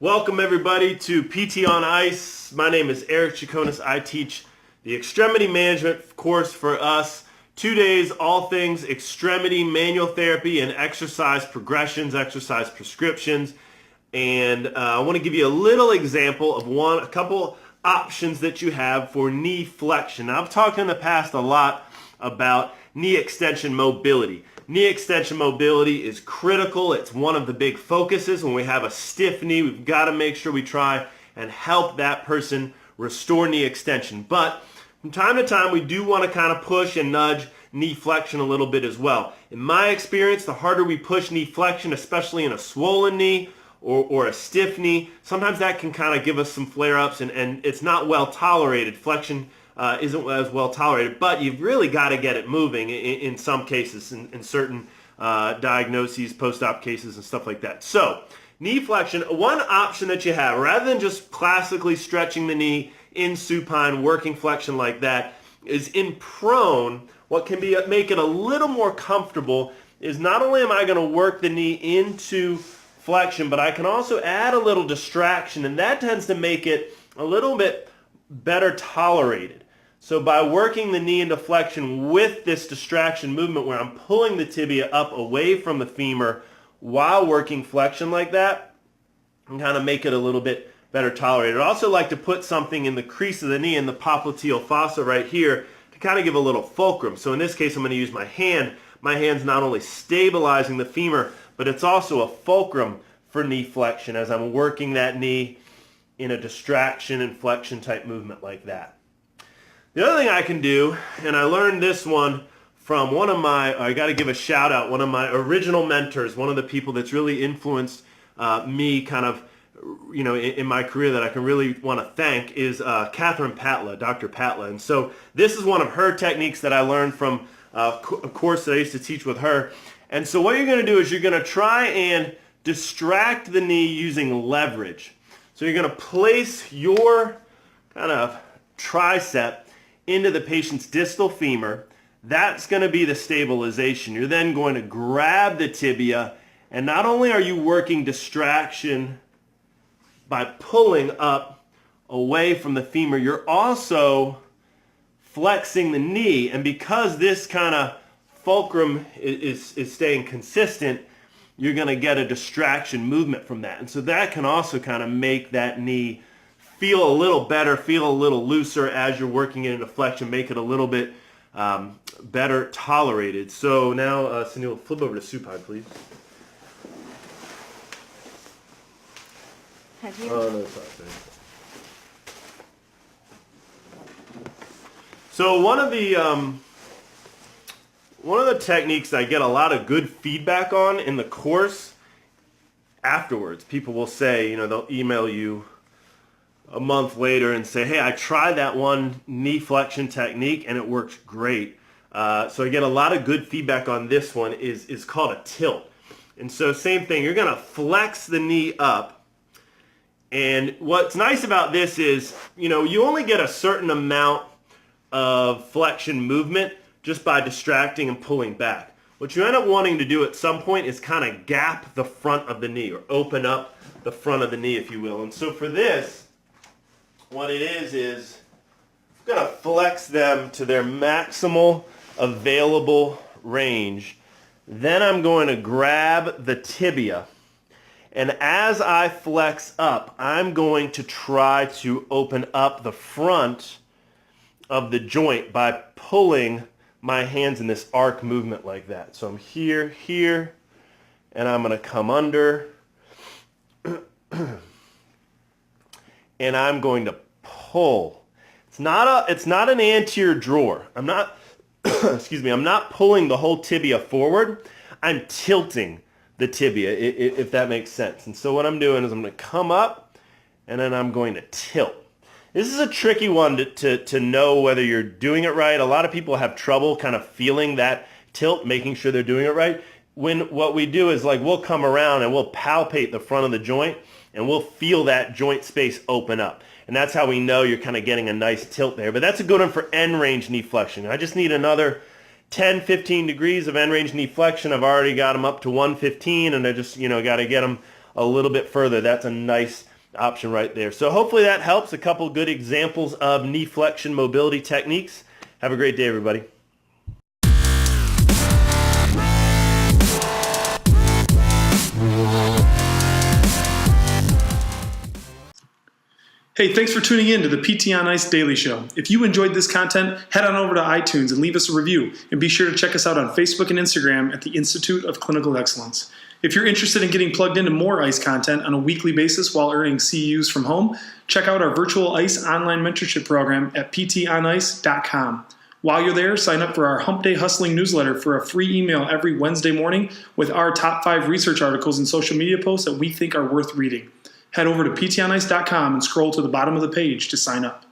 Welcome everybody to PT on Ice. My name is Eric Chaconis. I teach the extremity management course for us. 2 days, all things extremity manual therapy and exercise progressions, exercise prescriptions. And I want to give you a little example of a couple options that you have for knee flexion. Now, I've talked in the past a lot about knee extension mobility. Knee extension mobility is critical. It's one of the big focuses. When we have a stiff knee, we've got to make sure we try and help that person restore knee extension. But from time to time, we do want to kind of push and nudge knee flexion a little bit as well. In my experience, the harder we push knee flexion, especially in a swollen knee or a stiff knee, sometimes that can kind of give us some flare-ups and it's not well tolerated. Flexion isn't as well tolerated, but you've really got to get it moving in some cases, in certain diagnoses, post-op cases and stuff like that. So knee flexion, one option that you have, rather than just classically stretching the knee in supine, working flexion like that, is in prone. What can make it a little more comfortable is not only am I going to work the knee into flexion, but I can also add a little distraction, and that tends to make it a little bit better tolerated. So by working the knee into flexion with this distraction movement where I'm pulling the tibia up away from the femur while working flexion like that, and kind of make it a little bit better tolerated. I also like to put something in the crease of the knee in the popliteal fossa right here to kind of give a little fulcrum. So in this case, I'm going to use my hand. My hand's not only stabilizing the femur, but it's also a fulcrum for knee flexion as I'm working that knee in a distraction and flexion type movement like that. The other thing I can do, and I learned this one from I got to give a shout out, one of my original mentors, one of the people that's really influenced me kind of, in my career that I can really want to thank is Catherine Patla, Dr. Patla. And so this is one of her techniques that I learned from a course that I used to teach with her. And so what you're going to do is you're going to try and distract the knee using leverage. So you're going to place your kind of tricep into the patient's distal femur. That's going to be the stabilization. You're then going to grab the tibia, and not only are you working distraction by pulling up away from the femur, you're also flexing the knee. And because this kind of fulcrum is staying consistent, you're going to get a distraction movement from that. And so that can also kind of make that knee feel a little better, feel a little looser as you're working it into flexion, make it a little bit better tolerated. So now, Sunil, flip over to supine, please. Have you? Oh, no, it's not there. So one of the techniques that I get a lot of good feedback on in the course afterwards, people will say, they'll email you a month later and say, hey, I tried that one knee flexion technique and it works great. So I get a lot of good feedback on this one. Is called a tilt. And so same thing, you're going to flex the knee up. And what's nice about this is, you only get a certain amount of flexion movement just by distracting and pulling back. What you end up wanting to do at some point is kind of gap the front of the knee or open up the front of the knee, if you will. And so for this, what it is I'm going to flex them to their maximal available range. Then I'm going to grab the tibia. And as I flex up, I'm going to try to open up the front of the joint by pulling my hands in this arc movement like that. So I'm here, and I'm going to come under, and I'm going to pull. It's not an anterior drawer. I'm not, I'm not pulling the whole tibia forward. I'm tilting the tibia, if that makes sense. And so what I'm doing is I'm going to come up, and then I'm going to tilt. This is a tricky one to know whether you're doing it right. A lot of people have trouble kind of feeling that tilt, making sure they're doing it right. What we do is we'll come around and we'll palpate the front of the joint and we'll feel that joint space open up. And that's how we know you're kind of getting a nice tilt there. But that's a good one for end range knee flexion. I just need another 10, 15 degrees of end range knee flexion. I've already got them up to 115 and I just, got to get them a little bit further. That's a nice option right there. So hopefully that helps. A couple good examples of knee flexion mobility techniques. Have a great day, everybody. Hey, thanks for tuning in to the PT on Ice Daily Show. If you enjoyed this content, head on over to iTunes and leave us a review. And be sure to check us out on Facebook and Instagram at the Institute of Clinical Excellence. If you're interested in getting plugged into more ICE content on a weekly basis while earning CEUs from home, check out our virtual ICE online mentorship program at ptonice.com. While you're there, sign up for our Hump Day Hustling newsletter for a free email every Wednesday morning with our top 5 research articles and social media posts that we think are worth reading. Head over to ptonice.com and scroll to the bottom of the page to sign up.